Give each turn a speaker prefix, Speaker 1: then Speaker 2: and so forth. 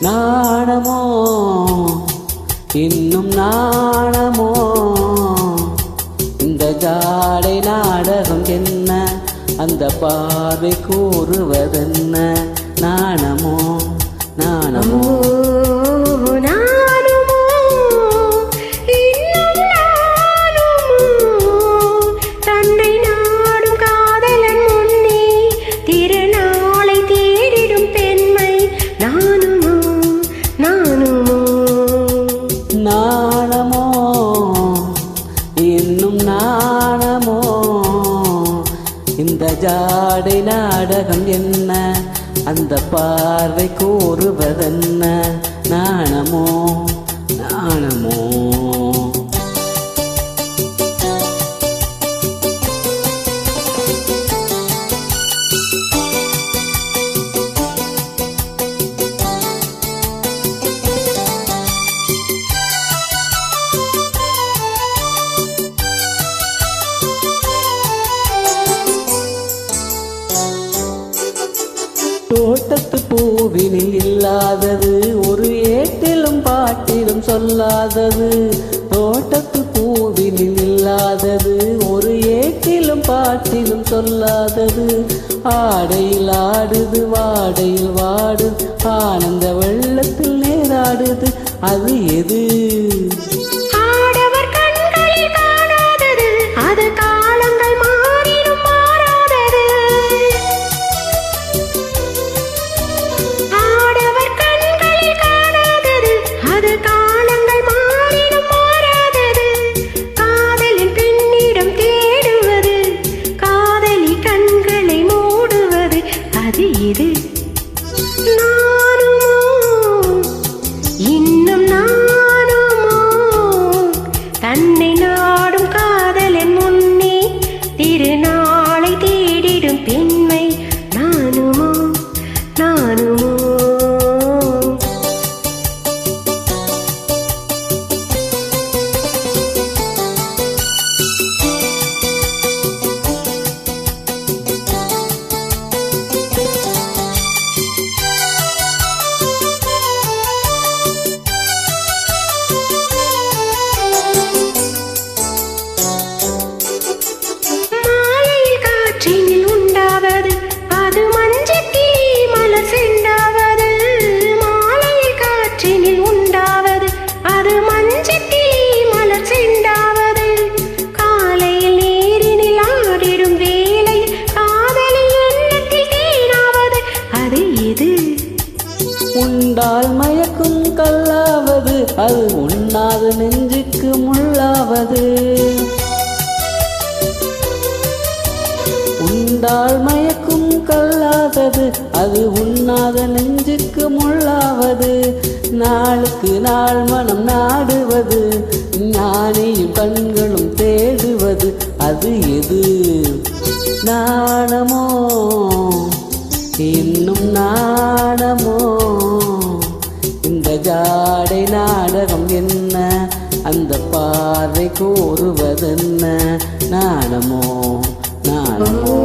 Speaker 1: நாணமோ இன்னும் நாணமோ இந்த ஜாடை நாடகம் என்ன அந்த பார்வை கூறுவதென்ன நாணமோ நாணமோ நாணமோ இன்னும் நாணமோ இந்த ஜாடை நாடகம் என்ன அந்த பார்வை கூறுவதென்ன நாணமோ நாணமோ தோட்டத்து பூவினில் இல்லாதது ஒரு ஏட்டிலும் பாட்டிலும் சொல்லாதது தோட்டத்து பூவினில் இல்லாதது ஒரு ஏட்டிலும் பாட்டிலும் சொல்லாதது ஆடையில் ஆடுது வாடையில் வாடுது ஆனந்த வெள்ளத்தில் நேராடுது அது எது
Speaker 2: இன்னும் நானுமோ தன்னை நாடும் காதலன் முன்னே திருநாளை தேடிடும் பெண்மை நானுமோ நானுமோ
Speaker 1: உண்டால் மயக்கும் கல்லாவது அது உண்ணாத நெஞ்சுக்கு முள்ளாவது உண்டால் மயக்கும் கல்லாதது அது உண்ணாத நெஞ்சுக்கு முள்ளாவது நாளுக்கு நாள் மனம் நாடுவது ஞானியும் கண்களும் தேடுவது அது எது நாணமோ இன்னும் நாணமோ இந்த ஜாடை நாடகம் என்ன அந்த பார்வை கூறுவதென்ன நாணமோ நாணமோ